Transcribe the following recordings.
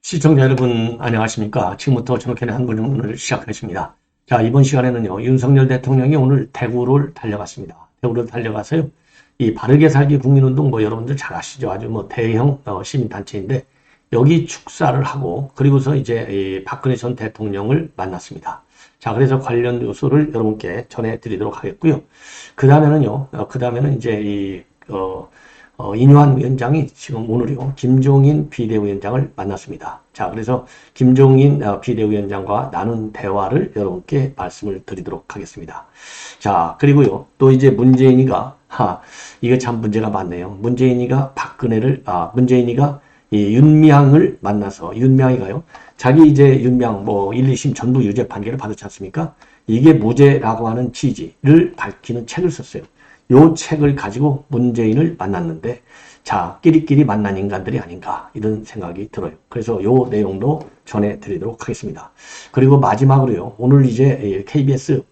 시청자 여러분 안녕하십니까. 지금부터 저녁에는 한국문을 시작하겠습니다. 자, 이번 시간에는요, 윤석열 대통령이 오늘 대구를 달려갔습니다. 대구를 달려가서요, 이 바르게 살기 국민운동 뭐 여러분들 잘 아시죠? 아주 뭐 대형 시민단체인데 여기 축사를 하고 그리고서 이제 이 박근혜 전 대통령을 만났습니다. 자, 그래서 관련 뉴스를 여러분께 전해드리도록 하겠고요. 그 다음에는 이제 인유한 위원장이 지금 오늘이요, 김종인 비대위원장을 만났습니다. 자, 그래서 김종인 비대위원장과 나눈 대화를 여러분께 말씀을 드리도록 하겠습니다. 자, 그리고요, 또 이제 문재인이가, 이게 참 문제가 많네요. 문재인이가 이 윤미향을 만나서, 윤미향이가요, 자기 이제 윤미향 1, 2심 전부 유죄 판결을 받았지 않습니까? 이게 무죄라고 하는 취지를 밝히는 책을 썼어요. 요 책을 가지고 문재인을 만났는데, 자, 끼리끼리 만난 인간들이 아닌가, 이런 생각이 들어요. 그래서 요 내용도 전해드리도록 하겠습니다. 그리고 마지막으로요, 오늘 이제 KBS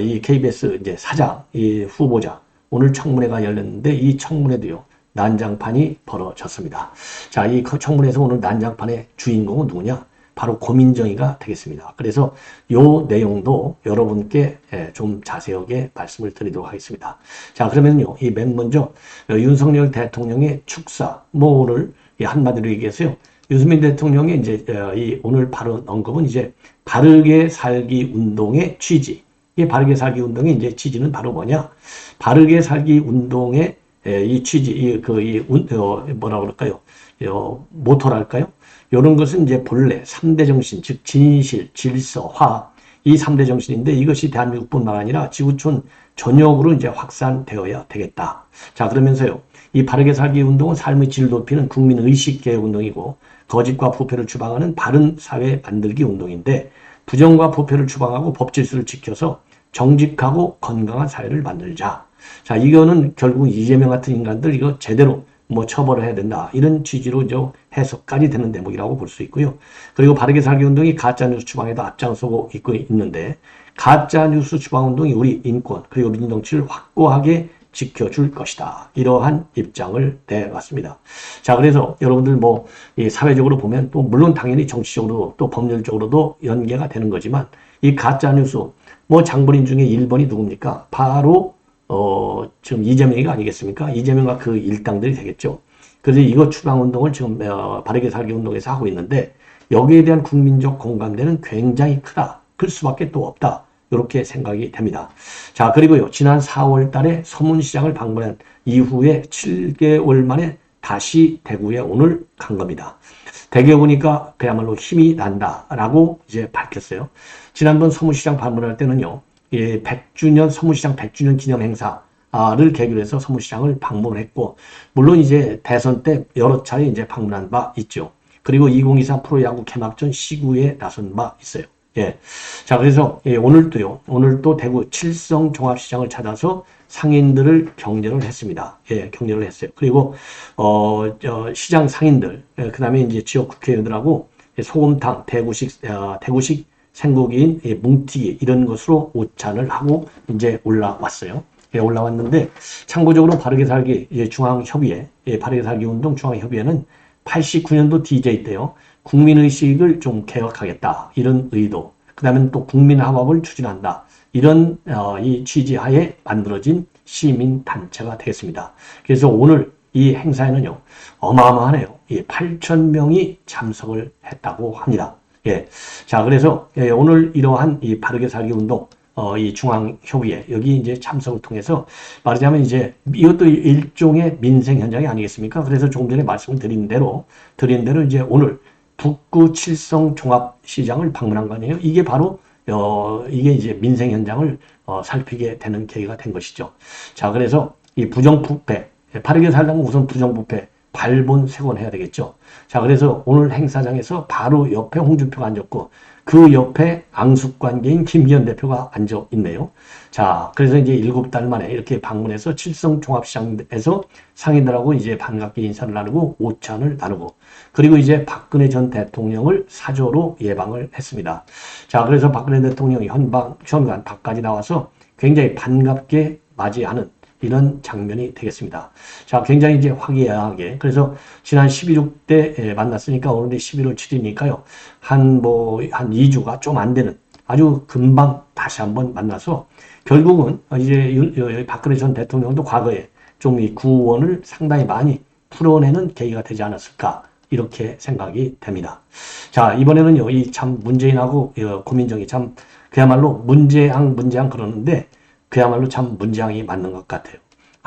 이 KBS 이제 사장, 이 후보자, 오늘 청문회가 열렸는데, 이 청문회도요, 난장판이 벌어졌습니다. 자, 이 청문회에서 오늘 난장판의 주인공은 누구냐? 바로 고민정이가 되겠습니다. 그래서 요 내용도 여러분께 좀 자세하게 말씀을 드리도록 하겠습니다. 자, 그러면요, 이 맨 먼저 윤석열 대통령의 축사, 오늘 한마디로 얘기해서요, 유승민 대통령의 이제 이 오늘 바로 언급은 이제 바르게 살기 운동의 취지. 이 바르게 살기 운동의 이제 취지는 바로 뭐냐? 바르게 살기 운동의 이 취지, 뭐라 그럴까요? 모토랄까요? 이런 것은 이제 본래 3대 정신, 즉 진실, 질서, 화합, 이 3대 정신인데 이것이 대한민국뿐만 아니라 지구촌 전역으로 이제 확산되어야 되겠다. 자, 그러면서요, 이 바르게 살기 운동은 삶의 질을 높이는 국민의식 개혁 운동이고 거짓과 부패를 추방하는 바른 사회 만들기 운동인데 부정과 부패를 추방하고 법질서를 지켜서 정직하고 건강한 사회를 만들자. 자, 이거는 결국 이재명 같은 인간들 이거 제대로 처벌을 해야 된다, 이런 취지로 해석까지 되는 대목이라고 볼 수 있고요. 그리고 바르게 살기 운동이 가짜뉴스 추방에도 앞장서고 있는데 가짜뉴스 추방 운동이 우리 인권 그리고 민주정치를 확고하게 지켜줄 것이다, 이러한 입장을 내놨습니다. 자, 그래서 여러분들 이 사회적으로 보면 또 물론 당연히 정치적으로 또 법률적으로도 연계가 되는 거지만 이 가짜뉴스 장본인 중에 1번이 누굽니까? 바로 지금 이재명이가 아니겠습니까? 이재명과 그 일당들이 되겠죠. 그래서 이거 추방운동을 지금 바르게 살기 운동에서 하고 있는데 여기에 대한 국민적 공감대는 굉장히 크다. 클 수밖에 또 없다. 이렇게 생각이 됩니다. 자, 그리고요, 지난 4월 달에 서문시장을 방문한 이후에 7개월 만에 다시 대구에 오늘 간 겁니다. 대구에 오니까 그야말로 힘이 난다라고 이제 밝혔어요. 지난번 서문시장 방문할 때는요, 100주년, 서문시장 100주년 기념 행사를 계기로 해서 서문시장을 방문했고, 물론 이제 대선 때 여러 차례 이제 방문한 바 있죠. 그리고 2023 프로야구 개막전 시구에 나선 바 있어요. 예. 자, 그래서 오늘도 대구 칠성 종합시장을 찾아서 상인들을 격려를 했습니다. 예, 격려를 했어요. 그리고 시장 상인들, 그 다음에 이제 지역 국회의원들하고 소금탕, 대구식 생고기인 뭉티기 이런 것으로 오찬을 하고 이제 올라왔어요. 예, 올라왔는데 참고적으로 바르게 살기 중앙협의회, 바르게 살기 운동 중앙협의회는 89년도 DJ 때요, 국민의식을 좀 개혁하겠다, 이런 의도, 그 다음에 또 국민화합을 추진한다, 이런 이 취지하에 만들어진 시민단체가 되겠습니다. 그래서 오늘 이 행사에는요, 어마어마하네요. 8,000명이 참석을 했다고 합니다. 예. 자, 그래서 오늘 이러한 이 바르게 살기 운동, 이 중앙협의회, 여기 이제 참석을 통해서 말하자면 이제 이것도 일종의 민생 현장이 아니겠습니까? 그래서 조금 전에 말씀을 드린 대로 이제 오늘 북구 칠성 종합시장을 방문한 거 아니에요? 이게 바로 이게 이제 민생 현장을 살피게 되는 계기가 된 것이죠. 자, 그래서 이 부정부패, 바르게 살려면 우선 부정부패 발본색원해야 되겠죠. 자, 그래서 오늘 행사장에서 바로 옆에 홍준표가 앉았고 그 옆에 앙숙관계인 김기현 대표가 앉아 있네요. 자, 그래서 이제 7달 만에 이렇게 방문해서 칠성종합시장에서 상인들하고 이제 반갑게 인사를 나누고 오찬을 나누고, 그리고 이제 박근혜 전 대통령을 사저로 예방을 했습니다. 자, 그래서 박근혜 대통령이 현관 밖까지 나와서 굉장히 반갑게 맞이하는 이런 장면이 되겠습니다. 자, 굉장히 이제 화기애애하게. 그래서 지난 11월 때 만났으니까 오늘이 11월 7일이니까요. 한 2주가 좀 안 되는 아주 금방 다시 한번 만나서 결국은 이제 박근혜 전 대통령도 과거에 좀 이 구원을 상당히 많이 풀어내는 계기가 되지 않았을까, 이렇게 생각이 됩니다. 자, 이번에는요, 이 참 문재인하고 고민정이 참 그야말로 문재앙 그러는데 그야말로 참 문재앙이 맞는 것 같아요.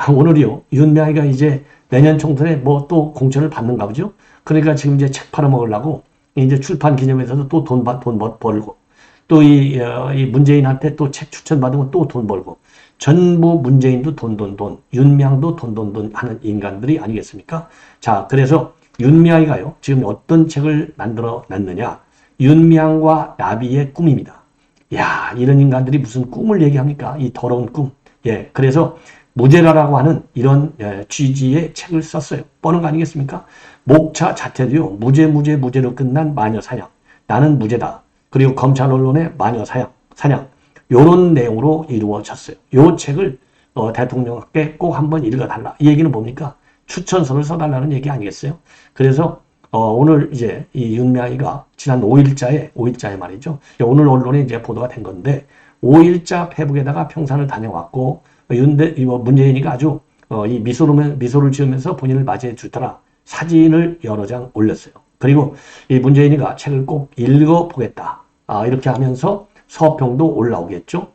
오늘이요, 윤미향이가 이제 내년 총선에 뭐 또 공천을 받는가 보죠? 그러니까 지금 이제 책 팔아먹으려고 이제 출판 기념회에서도 또 돈 벌고, 또 이 문재인한테 또 책 추천받으면 또 돈 벌고, 전부 문재인도 돈, 윤미향도 돈 하는 인간들이 아니겠습니까? 자, 그래서 윤미향이가요, 지금 어떤 책을 만들어 놨느냐? 윤미향과 나비의 꿈입니다. 야, 이런 인간들이 무슨 꿈을 얘기합니까? 이 더러운 꿈. 예, 그래서 무제라라고 하는 이런 취지의 책을 썼어요. 뻔한 거 아니겠습니까? 목차 자체도요, 무제로 끝난 마녀 사냥. 나는 무제다. 그리고 검찰 언론의 마녀 사냥. 요런 내용으로 이루어졌어요. 요 책을 대통령께 꼭 한번 읽어달라. 이 얘기는 뭡니까? 추천서를 써달라는 얘기 아니겠어요? 그래서 오늘 이제 이 윤미향이가 지난 5일자에 말이죠. 오늘 언론에 이제 보도가 된 건데, 5일자 페북에다가 평산을 다녀왔고, 문재인이가 아주 이 미소를 지으면서 본인을 맞이해 주더라 사진을 여러 장 올렸어요. 그리고 이 문재인이가 책을 꼭 읽어보겠다. 이렇게 하면서 서평도 올라오겠죠.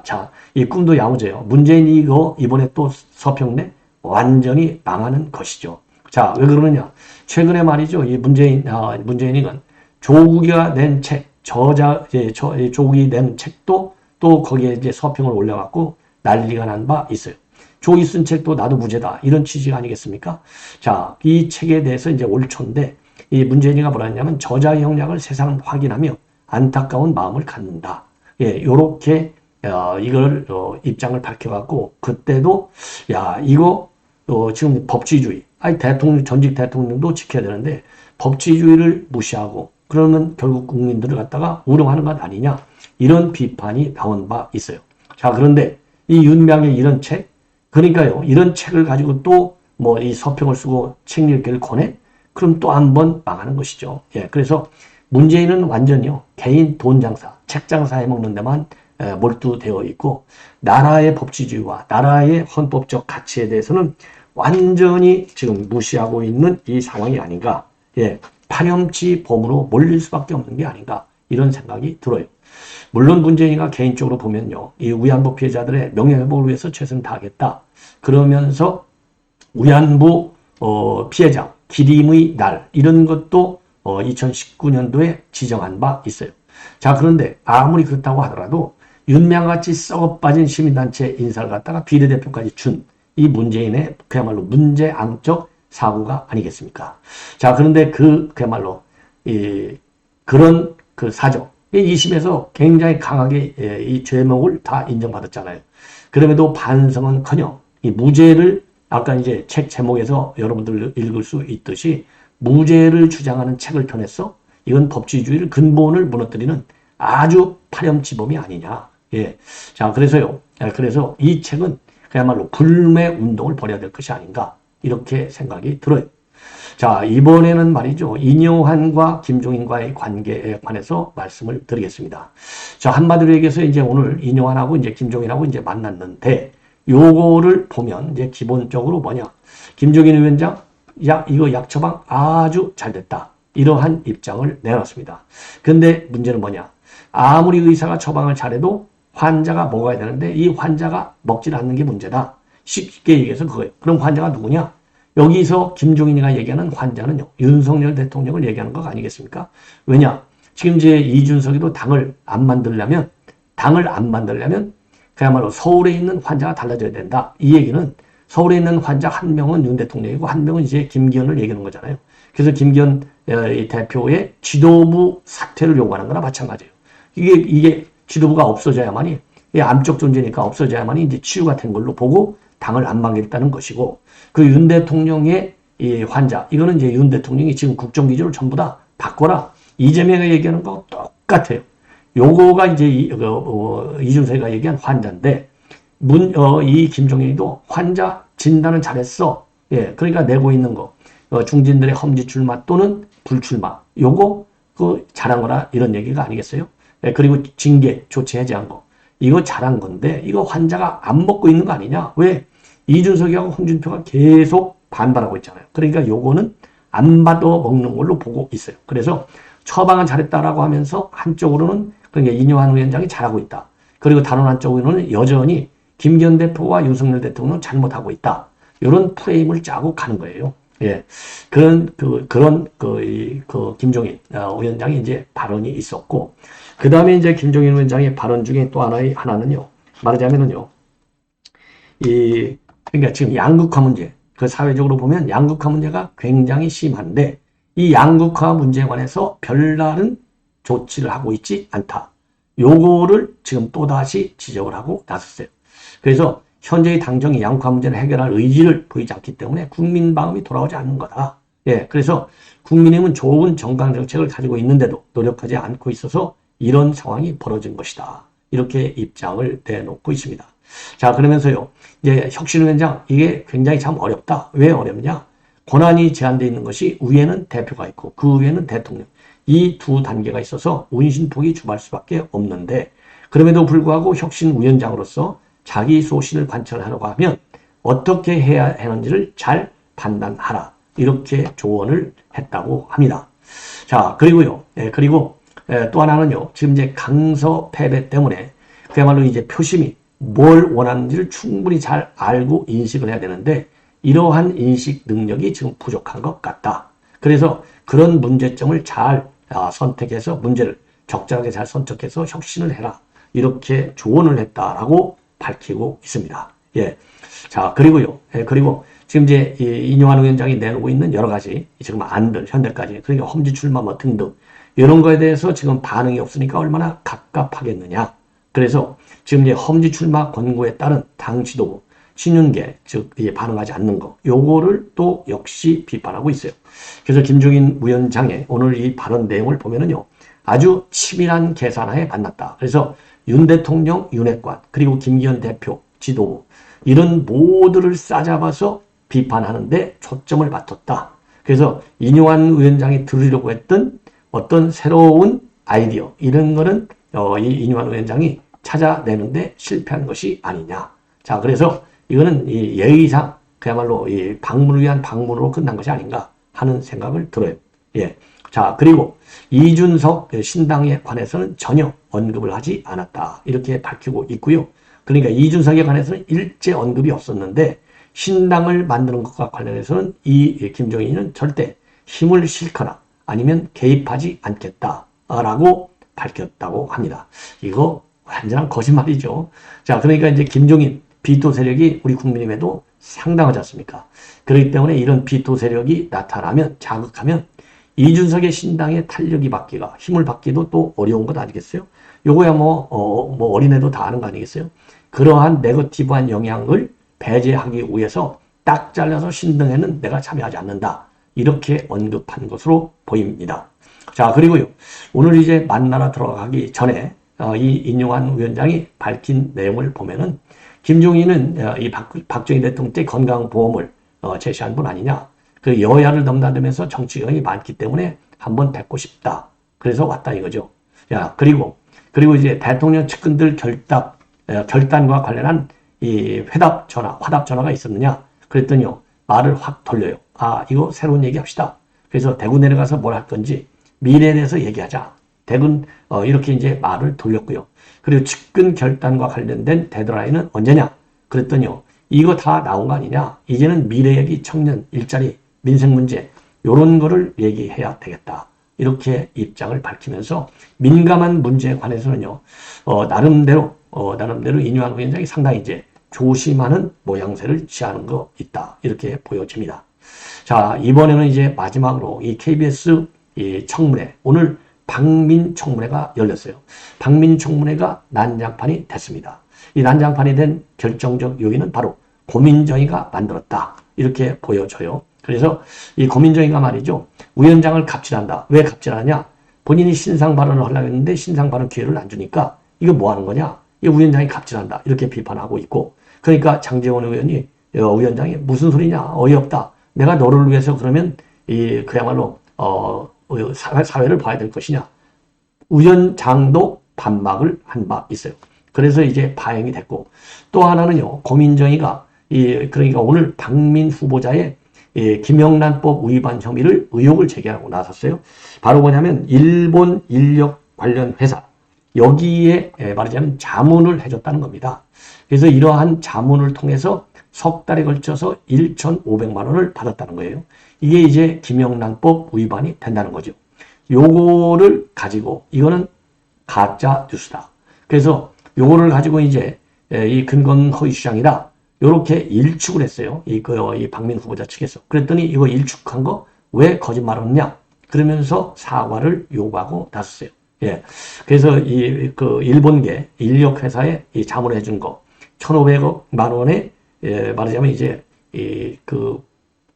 자, 이 꿈도 야무져요. 문재인이 이번에 또 서평 내 완전히 망하는 것이죠. 자, 왜 그러느냐? 최근에 말이죠. 이 문재인이는 조국이가 낸 책, 조국이 낸 책도 또 거기에 이제 서평을 올려갖고 난리가 난 바 있어요. 조국이 쓴 책도 나도 무죄다, 이런 취지가 아니겠습니까? 자, 이 책에 대해서 이제 올 초인데, 이 문재인이가 뭐라 했냐면, 저자의 형량을 세상 확인하며 안타까운 마음을 갖는다. 예, 요렇게 이걸 입장을 밝혀갖고, 그때도 야, 이거 지금 법치주의, 전직 대통령도 지켜야 되는데 법치주의를 무시하고 그러면 결국 국민들을 갖다가 우롱하는 것 아니냐, 이런 비판이 나온 바 있어요. 자, 그런데 이 윤미향의 이런 책, 그러니까요, 이런 책을 가지고 또 뭐 이 서평을 쓰고 책 읽기를 권해? 그럼 또 한 번 망하는 것이죠. 예, 그래서 문재인은 완전히요, 개인 돈 장사, 책 장사 해먹는 데만 몰두되어 있고, 나라의 법치주의와 나라의 헌법적 가치에 대해서는 완전히 지금 무시하고 있는 이 상황이 아닌가. 예, 파렴치범으로 몰릴 수밖에 없는 게 아닌가, 이런 생각이 들어요. 물론 문재인이가 개인적으로 보면요, 이 위안부 피해자들의 명예회복을 위해서 최선을 다하겠다, 그러면서 위안부 피해자 기림의 날, 이런 것도 2019년도에 지정한 바 있어요. 자, 그런데 아무리 그렇다고 하더라도 윤미향같이 썩어빠진 시민단체 인사를 갖다가 비례대표까지 준 이 문재인의 그야말로 문제앙적 사고가 아니겠습니까? 자, 그런데 그야말로 그런 그 사정, 2심에서 굉장히 강하게 이 죄목을 다 인정받았잖아요. 그럼에도 반성은커녕 이 무죄를, 아까 이제 책 제목에서 여러분들 읽을 수 있듯이 무죄를 주장하는 책을 펴냈어? 이건 법치주의를 근본을 무너뜨리는 아주 파렴치범이 아니냐. 예. 자, 그래서요. 그래서 이 책은 그야말로 불매 운동을 벌여야 될 것이 아닌가, 이렇게 생각이 들어요. 자, 이번에는 말이죠, 이뇨한과 김종인과의 관계에 관해서 말씀을 드리겠습니다. 자, 한마디로 얘기해서 이제 오늘 이뇨한하고 이제 김종인하고 이제 만났는데, 요거를 보면 이제 기본적으로 뭐냐, 김종인 위원장 이거 약 처방 아주 잘 됐다, 이러한 입장을 내놨습니다. 근데 문제는 뭐냐, 아무리 의사가 처방을 잘해도 환자가 먹어야 되는데 이 환자가 먹질 않는 게 문제다. 쉽게 얘기해서 그거예요. 그럼 환자가 누구냐? 여기서 김종인이가 얘기하는 환자는요, 윤석열 대통령을 얘기하는 거 아니겠습니까? 왜냐? 지금 이제 이준석이도 당을 안 만들려면 그야말로 서울에 있는 환자가 달라져야 된다. 이 얘기는 서울에 있는 환자 한 명은 윤 대통령이고 한 명은 이제 김기현을 얘기하는 거잖아요. 그래서 김기현 이 대표의 지도부 사퇴를 요구하는 거나 마찬가지예요. 이게 지도부가 없어져야만이, 암적 존재니까 없어져야만이 이제 치유가 된 걸로 보고 당을 안 망겠다는 것이고, 그 윤 대통령의 이 환자, 이거는 이제 윤 대통령이 지금 국정기조를 전부 다 바꿔라. 이재명이 얘기하는 거 똑같아요. 요거가 이제 이준석이가 얘기한 환자인데, 이 김종인이도 환자 진단은 잘했어. 예, 그러니까 내고 있는 거. 중진들의 험지 출마 또는 불출마. 요거, 잘한 거라 이런 얘기가 아니겠어요? 예, 그리고 징계, 조치 해제한 거. 이거 잘한 건데, 이거 환자가 안 먹고 있는 거 아니냐? 왜? 이준석이하고 홍준표가 계속 반발하고 있잖아요. 그러니까 요거는 안 받아 먹는 걸로 보고 있어요. 그래서 처방은 잘했다라고 하면서 한쪽으로는 그러니까 이뇨한 위원장이 잘하고 있다. 그리고 다른 한쪽으로는 여전히 김기현 대표와 윤석열 대통령은 잘못하고 있다. 이런 프레임을 짜고 가는 거예요. 예. 그런 김종인 위원장이 이제 발언이 있었고, 그 다음에 이제 김종인 위원장의 발언 중에 또 하나는요, 말하자면은요, 그러니까 지금 양극화 문제, 그 사회적으로 보면 양극화 문제가 굉장히 심한데, 이 양극화 문제에 관해서 별다른 조치를 하고 있지 않다. 요거를 지금 또다시 지적을 하고 나섰어요. 그래서 현재의 당정이 양극화 문제를 해결할 의지를 보이지 않기 때문에 국민 마음이 돌아오지 않는 거다. 예, 그래서 국민의힘은 좋은 정강 정책을 가지고 있는데도 노력하지 않고 있어서 이런 상황이 벌어진 것이다. 이렇게 입장을 내놓고 있습니다. 자, 그러면서요, 이제 혁신위원장, 이게 굉장히 참 어렵다. 왜 어렵냐? 권한이 제한되어 있는 것이 위에는 대표가 있고 그 위에는 대통령. 이 두 단계가 있어서 운신폭이 주할 수밖에 없는데, 그럼에도 불구하고 혁신위원장으로서 자기 소신을 관철하려고 하면 어떻게 해야 하는지를 잘 판단하라. 이렇게 조언을 했다고 합니다. 자, 그리고요. 그리고 또 하나는요. 지금 이제 강서 패배 때문에 그야말로 이제 표심이 뭘 원하는지를 충분히 잘 알고 인식을 해야 되는데, 이러한 인식 능력이 지금 부족한 것 같다. 그래서 그런 문제점을 잘 선택해서 문제를 적절하게 잘 선택해서 혁신을 해라. 이렇게 조언을 했다라고 밝히고 있습니다. 예. 자, 그리고요. 그리고 지금 이제 이뇨한 위원장이 내놓고 있는 여러 가지 지금 안들, 현대까지, 그러니까 험지 출마 뭐 등등 이런 거에 대해서 지금 반응이 없으니까 얼마나 갑갑하겠느냐. 그래서 지금 이제 험지 출마 권고에 따른 당 지도부 신윤계, 즉 반응하지 않는 거, 요거를 또 역시 비판하고 있어요. 그래서 김종인 위원장의 오늘 이 발언 내용을 보면은요, 아주 치밀한 계산하에 만났다. 그래서 윤 대통령, 윤핵관, 그리고 김기현 대표, 지도부, 이런 모두를 싸잡아서 비판하는데 초점을 맞췄다. 그래서 이뇨한 위원장이 들으려고 했던 어떤 새로운 아이디어, 이런 거는 이 이뇨한 위원장이 찾아내는데 실패한 것이 아니냐. 자, 그래서 이거는 이 예의상 그야말로 이 방문을 위한 방문으로 끝난 것이 아닌가 하는 생각을 들어요. 예. 자, 그리고 이준석 신당에 관해서는 전혀 언급을 하지 않았다. 이렇게 밝히고 있고요. 그러니까 이준석에 관해서는 일제 언급이 없었는데, 신당을 만드는 것과 관련해서는 이 김종인은 절대 힘을 실거나 아니면 개입하지 않겠다라고 밝혔다고 합니다. 이거 완전한 거짓말이죠. 자, 그러니까 이제 김종인 비토 세력이 우리 국민의힘에도 상당하지 않습니까? 그렇기 때문에 이런 비토 세력이 나타나면, 자극하면 이준석의 신당의 탄력이 받기가, 힘을 받기도 또 어려운 것 아니겠어요? 요거야 뭐 어린애도 다 아는 거 아니겠어요? 그러한 네거티브한 영향을 배제하기 위해서 딱 잘라서 신당에는 내가 참여하지 않는다. 이렇게 언급한 것으로 보입니다. 자, 그리고요. 오늘 이제 만나러 들어가기 전에 이 인용한 위원장이 밝힌 내용을 보면은, 김종인은 이 박정희 대통령 때 건강보험을 제시한 분 아니냐. 그 여야를 넘나들면서 정치 경험이 많기 때문에 한번 뵙고 싶다. 그래서 왔다 이거죠. 야, 그리고 이제 대통령 측근들 결단과 관련한 이 화답 전화가 있었느냐. 그랬더니요, 말을 확 돌려요. 아, 이거 새로운 얘기 합시다. 그래서 대구 내려가서 뭘 할 건지 미래에 대해서 얘기하자. 대군 이렇게 이제 말을 돌렸고요. 그리고 측근 결단과 관련된 데드라인은 언제냐? 그랬더니요, 이거 다 나온 거 아니냐? 이제는 미래 얘기, 청년, 일자리, 민생 문제 이런 거를 얘기해야 되겠다. 이렇게 입장을 밝히면서 민감한 문제에 관해서는요, 나름대로 이뇨한 위원장이 상당히 이제 조심하는 모양새를 취하는 거 있다. 이렇게 보여집니다. 자, 이번에는 이제 마지막으로 이 KBS 이 청문회, 오늘 방민청문회가 열렸어요. 방민청문회가 난장판이 됐습니다. 이 난장판이 된 결정적 요인은 바로 고민정의가 만들었다. 이렇게 보여져요. 그래서 이 고민정의가 말이죠. 위원장을 갑질한다. 왜 갑질하냐? 본인이 신상 발언을 하려고 했는데 신상 발언 기회를 안 주니까 이거 뭐 하는 거냐? 이 위원장이 갑질한다. 이렇게 비판하고 있고. 그러니까 장제원 의원이 위원장이 무슨 소리냐? 어이없다. 내가 너를 위해서 그러면 그야말로 사회를 봐야 될 것이냐? 위원장도 반박을 한 바 있어요. 그래서 이제 파행이 됐고 또 하나는요. 고민정의가 그러니까 오늘 박민 후보자의 김영란법 위반 혐의를 의혹을 제기하고 나섰어요. 바로 뭐냐면 일본 인력 관련 회사 여기에 말하자면 자문을 해줬다는 겁니다. 그래서 이러한 자문을 통해서 석 달에 걸쳐서 1,500만 원을 받았다는 거예요. 이게 이제 김영란법 위반이 된다는 거죠. 요거를 가지고 이거는 가짜 뉴스다. 그래서 요거를 가지고 이제 이 근거는 허위주장이다. 요렇게 일축을 했어요. 이 박민 후보자 측에서. 그랬더니 이거 일축한 거 왜 거짓말을 했냐? 그러면서 사과를 요구하고 나섰어요. 예. 그래서 일본계 인력회사에 이 자문을 해준 거 1,500만 원에 말하자면 이제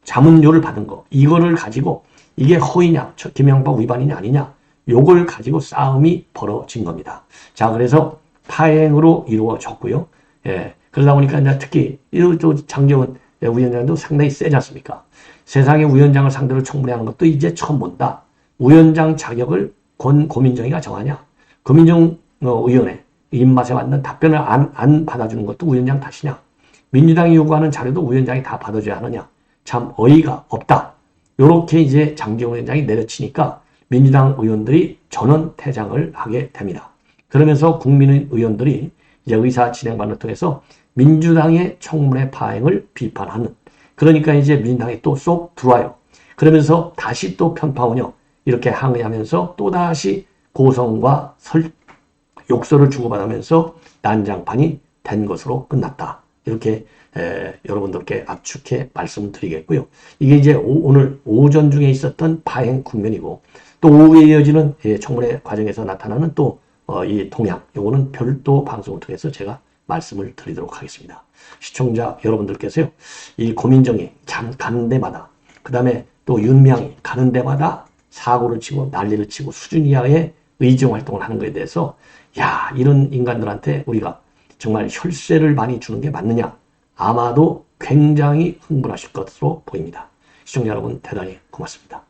자문료를 받은 거 이거를 가지고 이게 허위냐 김영법 위반이냐 아니냐 요걸 가지고 싸움이 벌어진 겁니다. 자 그래서 파행으로 이루어졌고요. 예. 그러다 보니까 이제 특히 또 장제원 위원장도 상당히 세지 않습니까? 세상에 위원장을 상대로 청문회하는 것도 이제 처음 본다. 위원장 자격을 고민정의가 정하냐? 고민정 의원의 입맛에 맞는 답변을 안 받아주는 것도 위원장 탓이냐? 민주당이 요구하는 자료도 위원장이 다 받아줘야 하느냐? 참 어이가 없다. 요렇게 이제 장제원 위원장이 내려치니까 민주당 의원들이 전원 퇴장을 하게 됩니다. 그러면서 국민의 의원들이 이제 의사 진행반을 통해서 민주당의 청문회 파행을 비판하는 그러니까 이제 민주당이 또 쏙 들어와요. 그러면서 다시 또 편파운영 이렇게 항의하면서 또다시 고성과 욕설을 주고받으면서 난장판이 된 것으로 끝났다. 이렇게 여러분들께 압축해 말씀드리겠고요. 이게 이제 오늘 오전 중에 있었던 파행 국면이고 또 오후에 이어지는 청문회 과정에서 나타나는 또 이 동향, 요거는 별도 방송을 통해서 제가 말씀을 드리도록 하겠습니다. 시청자 여러분들께서요, 이 고민정이 참 가는 데마다, 그 다음에 또 윤명이 가는 데마다 사고를 치고 난리를 치고 수준 이하의 의정 활동을 하는 것에 대해서, 야, 이런 인간들한테 우리가 정말 혈세를 많이 주는 게 맞느냐? 아마도 굉장히 흥분하실 것으로 보입니다. 시청자 여러분, 대단히 고맙습니다.